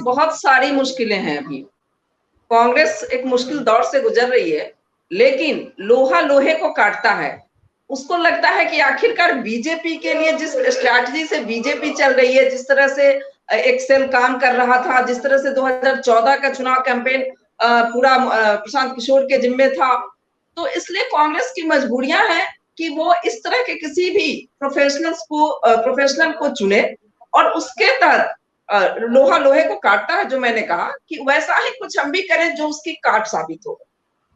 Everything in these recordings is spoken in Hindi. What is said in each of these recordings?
बहुत सारी मुश्किलें हैं अभी। कांग्रेस एक मुश्किल दौर से गुजर रही है, लेकिन लोहा लोहे को काटता है। उसको लगता है कि आखिरकार बीजेपी के लिए जिस स्ट्रैटेजी से बीजेपी चल रही है, जिस तरह से एक्सेल काम कर रहा था, जिस तरह से 2014 का चुनाव कैंपेन पूरा प्रशांत किशोर के जिम्मे था, तो इसलिए कांग्रेस की मजबूरियां हैं कि वो इस तरह के किसी भी प्रोफेशनल को चुने और उसके तहत लोहा लोहे को काटता है, जो मैंने कहा कि वैसा ही कुछ हम भी करें जो उसकी काट साबित हो।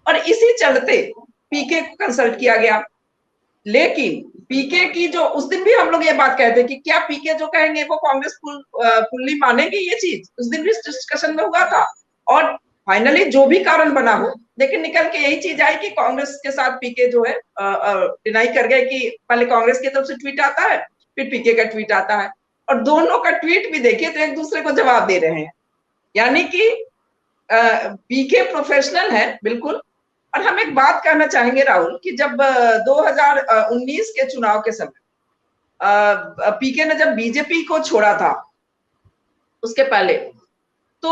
और इसी चलते पीके को कंसल्ट किया गया। लेकिन पीके की जो उस दिन भी हम लोग ये बात कहते कि क्या पीके जो कहेंगे वो कांग्रेस फुल्ली मानेगी, ये चीज उस दिन भी डिस्कशन में हुआ था। और फाइनली जो भी कारण बना हो, लेकिन निकल के यही चीज आई कि कांग्रेस के साथ पीके जो है डिनाई कर गए कि पहले कांग्रेस की तरफ से ट्वीट आता है, फिर पीके का ट्वीट आता है, और दोनों का ट्वीट भी देखिए तो एक दूसरे को जवाब दे रहे हैं। यानी कि पीके प्रोफेशनल है बिल्कुल। और हम एक बात कहना चाहेंगे राहुल कि जब 2019 के चुनाव के समय पीके ने जब बीजेपी को छोड़ा था, उसके पहले तो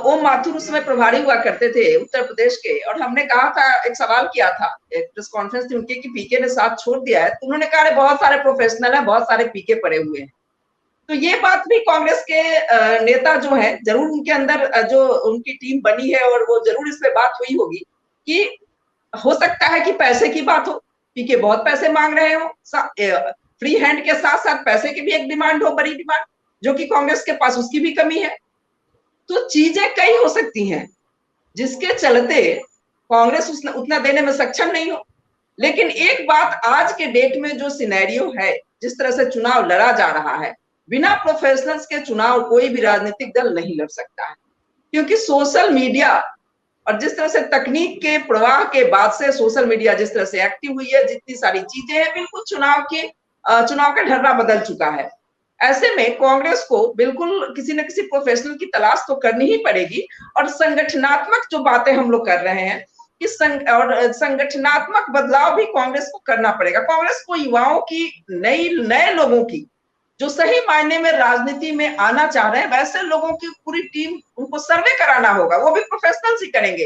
ओम माथुर उसमें प्रभारी हुआ करते थे उत्तर प्रदेश के, और हमने कहा था, एक सवाल किया था, एक प्रेस कॉन्फ्रेंस थी उनकी कि पीके ने साथ छोड़ दिया है, तो उन्होंने कहा बहुत सारे प्रोफेशनल है, बहुत सारे पीके पड़े हुए हैं। तो ये बात भी कांग्रेस के नेता जो है, जरूर उनके अंदर जो उनकी टीम बनी है और वो जरूर इस पे बात हुई होगी कि हो सकता है कि पैसे की बात हो, पीके बहुत पैसे मांग रहे हो, फ्री हैंड के साथ साथ पैसे की भी एक डिमांड हो, बड़ी डिमांड, जो कि कांग्रेस के पास उसकी भी कमी है। तो चीजें कई हो सकती हैं जिसके चलते कांग्रेस उतना देने में सक्षम नहीं हो। लेकिन एक बात, आज के डेट में जो सिनेरियो है, जिस तरह से चुनाव लड़ा जा रहा है, बिना प्रोफेशनल्स के चुनाव कोई भी राजनीतिक दल नहीं लड़ सकता है। क्योंकि सोशल मीडिया और जिस तरह से तकनीक के प्रवाह के बाद से सोशल मीडिया जिस तरह से एक्टिव हुई है, जितनी सारी चीजें हैं, बिल्कुल चुनाव का ढर्रा बदल चुका है। ऐसे में कांग्रेस को बिल्कुल किसी न किसी प्रोफेशनल की तलाश तो करनी ही पड़ेगी। और संगठनात्मक जो बातें हम लोग कर रहे हैं कि संगठनात्मक बदलाव भी कांग्रेस को करना पड़ेगा। कांग्रेस को युवाओं की, नए लोगों की, जो सही मायने में राजनीति में आना चाह रहे हैं, वैसे लोगों की पूरी टीम, उनको सर्वे कराना होगा, वो भी प्रोफेशनल्स ही करेंगे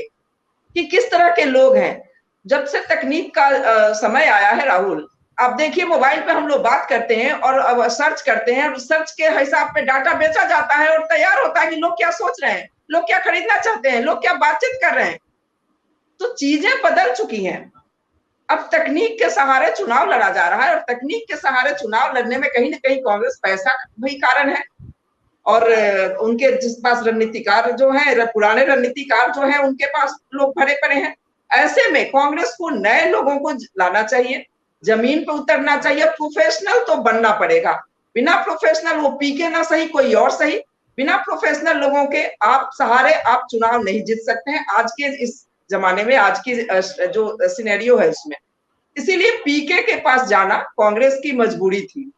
कि किस तरह के लोग हैं। जब से तकनीक का समय आया है राहुल, आप देखिए मोबाइल पे हम लोग बात करते हैं और सर्च करते हैं, सर्च के हिसाब पे डाटा बेचा जाता है और तैयार होता है कि लोग क्या सोच रहे हैं, लोग क्या खरीदना चाहते हैं, लोग क्या बातचीत कर रहे हैं। तो चीजें बदल चुकी हैं। अब तकनीक के सहारे चुनाव लड़ा जा रहा है, और तकनीक के सहारे चुनाव लड़ने में कहीं ना कहीं कांग्रेस पैसा भी कारण है, और उनके जिस पास रणनीतिकार जो है, पुराने रणनीतिकार जो है, उनके पास लोग भरे पड़े हैं। ऐसे में कांग्रेस को नए लोगों को लाना चाहिए, जमीन पर उतरना चाहिए, प्रोफेशनल तो बनना पड़ेगा। बिना प्रोफेशनल, वो पीके ना सही, कोई और सही, बिना प्रोफेशनल लोगों के आप सहारे आप चुनाव नहीं जीत सकते हैं आज के इस जमाने में, आज की जो सिनेरियो है उसमें। इसीलिए पीके के पास जाना कांग्रेस की मजबूरी थी,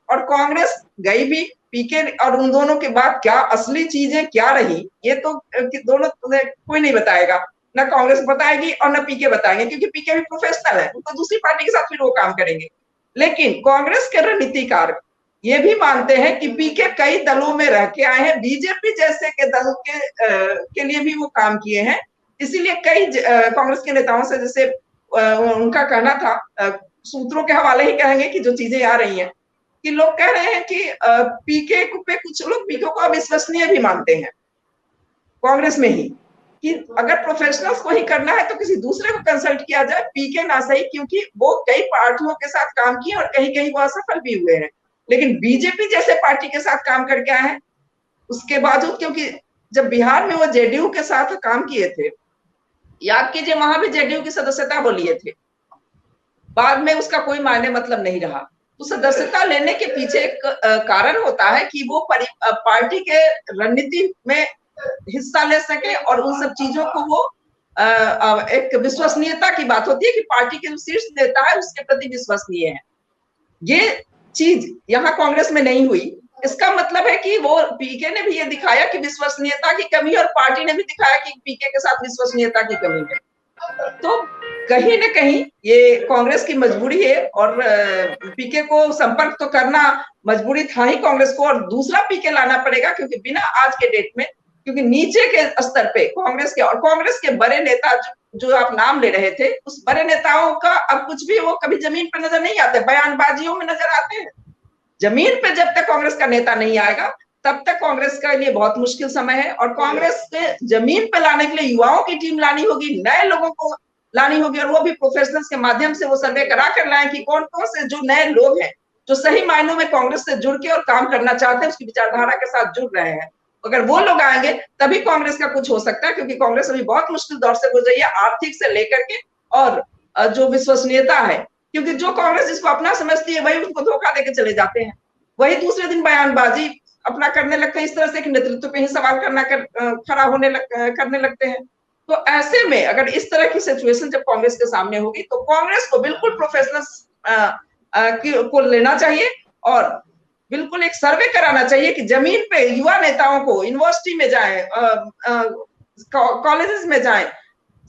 और कांग्रेस गई भी पीके, और उन दोनों के बाद क्या असली चीजें क्या रही, ये तो दोनों कोई नहीं बताएगा, ना कांग्रेस बताएगी और ना पीके बताएंगे, क्योंकि पीके भी प्रोफेशनल है, तो दूसरी पार्टी के साथ फिर वो काम करेंगे। लेकिन कांग्रेस के रणनीतिकार ये भी मानते हैं कि पीके कई दलों में रह के आए हैं, बीजेपी जैसे के दल के लिए भी वो काम किए हैं। इसीलिए कई कांग्रेस के नेताओं से, जैसे उनका कहना था, सूत्रों के हवाले ही कहेंगे कि जो चीजें आ रही हैं, कि लोग कह रहे हैं कि पीके पे कुछ लोग पीके को अविश्वसनीय भी मानते हैं कांग्रेस में ही, कि अगर प्रोफेशनल्स को ही करना है तो किसी दूसरे को कंसल्ट किया जाए, पीके ना सही, क्योंकि वो कई पार्टियों के साथ काम किए और कहीं कहीं वो असफल भी हुए हैं। लेकिन बीजेपी जैसे पार्टी के साथ काम करके आए हैं, उसके बावजूद, क्योंकि जब बिहार में वो जेडीयू के साथ काम किए थे, याद कीजिए वहां भी जेडीयू की सदस्यता वो लिए थे, बाद में उसका कोई मायने मतलब नहीं रहा। तो सदस्यता लेने के पीछे एक कारण होता है कि वो पार्टी के रणनीति में हिस्सा ले सके, और उन सब चीजों को वो एक विश्वसनीयता की बात होती है कि पार्टी के जो शीर्ष नेता है उसके प्रति विश्वसनीय है। ये चीज यहाँ कांग्रेस में नहीं हुई। इसका मतलब है कि वो पीके ने भी ये दिखाया कि विश्वसनीयता की कमी, और पार्टी ने भी दिखाया कि पीके के साथ विश्वसनीयता की कमी है। तो कहीं न कहीं ये कांग्रेस की मजबूरी है, और पीके को संपर्क तो करना मजबूरी था ही कांग्रेस को, और दूसरा पीके लाना पड़ेगा, क्योंकि बिना आज के डेट में क्योंकि नीचे के स्तर पे कांग्रेस के और कांग्रेस के बड़े नेता जो आप नाम ले रहे थे, उस बड़े नेताओं का अब कुछ भी वो कभी जमीन पर नजर नहीं आते, बयानबाजियों में नजर आते हैं। जमीन पे जब तक कांग्रेस का नेता नहीं आएगा तब तक कांग्रेस के लिए बहुत मुश्किल समय है। और कांग्रेस के जमीन पे लाने के लिए युवाओं की टीम लानी होगी, नए लोगों को लानी होगी, और वो भी प्रोफेशनल्स के माध्यम से वो सर्वे करा कर लाएं कि कौन कौन से जो नए लोग हैं जो सही मायनों में कांग्रेस से जुड़ के और काम करना चाहते हैं, उसकी विचारधारा के साथ जुड़ रहे हैं। अगर वो लोग आएंगे तभी कांग्रेस का कुछ हो सकता है, क्योंकि कांग्रेस अभी बहुत मुश्किल दौर से गुजर रही है, आर्थिक से लेकर के और जो विश्वसनीयता है। क्योंकि जो कांग्रेस जिसको अपना समझती है वही उसको धोखा देके चले जाते हैं, वही दूसरे दिन बयानबाजी अपना करने लगते हैं, इस तरह से कि नेतृत्व पे ही सवाल खड़ा करने लगते हैं। तो ऐसे में अगर इस तरह की सिचुएशन जब कांग्रेस के सामने होगी तो कांग्रेस को बिल्कुल प्रोफेशनल्स को लेना चाहिए और बिल्कुल एक सर्वे कराना चाहिए कि जमीन पे युवा नेताओं को यूनिवर्सिटी में जाएं, कॉलेजेस में जाएं,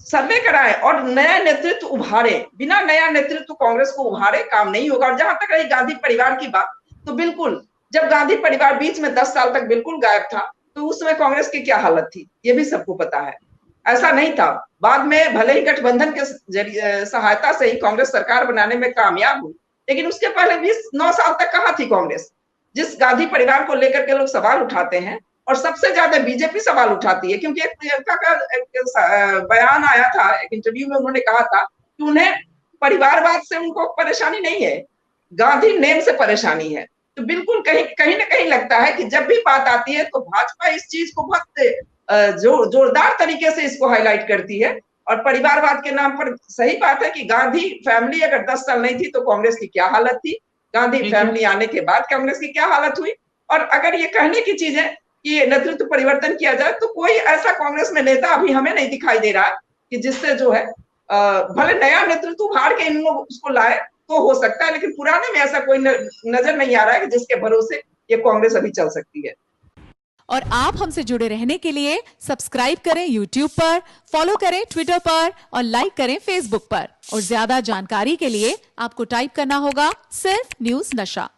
सर्वे कराएं और नया नेतृत्व उभारे। बिना नया नेतृत्व कांग्रेस को उभारे काम नहीं होगा। और जहां तक रही गांधी परिवार की बात, तो बिल्कुल जब गांधी परिवार बीच में 10 साल तक बिल्कुल गायब था तो उस समय कांग्रेस की क्या हालत थी ये भी सबको पता है। ऐसा नहीं था, बाद में भले ही गठबंधन के सहायता से ही कांग्रेस सरकार बनाने में कामयाब हुई, लेकिन उसके पहले भी 9 साल तक कहां थी कांग्रेस। जिस गांधी परिवार को लेकर के लोग सवाल उठाते हैं और सबसे ज्यादा बीजेपी सवाल उठाती है, क्योंकि प्रियंका का बयान आया था, एक इंटरव्यू में उन्होंने कहा था कि उन्हें परिवारवाद से उनको परेशानी नहीं है, गांधी नेम से परेशानी है। तो बिल्कुल कहीं ना कहीं लगता है कि जब भी बात आती है तो भाजपा इस चीज को बहुत जोरदार तरीके से इसको हाईलाइट करती है। और परिवारवाद के नाम पर सही बात है कि गांधी फैमिली अगर 10 साल नहीं थी तो कांग्रेस की क्या हालत थी, गांधी फैमिली आने के बाद कांग्रेस की क्या हालत हुई। और अगर ये कहने की चीज है कि नेतृत्व परिवर्तन किया जाए तो कोई ऐसा कांग्रेस में नेता अभी हमें नहीं दिखाई दे रहा कि जिससे जो है भले नया नेतृत्व उभार के इन लोग उसको लाए तो हो सकता है, लेकिन पुराने में ऐसा कोई नजर नहीं आ रहा है कि जिसके भरोसे ये कांग्रेस अभी चल सकती है। और आप हमसे जुड़े रहने के लिए सब्सक्राइब करें YouTube पर, फॉलो करें Twitter पर और लाइक करें Facebook पर। और ज्यादा जानकारी के लिए आपको टाइप करना होगा सिर्फ न्यूज़ नशा।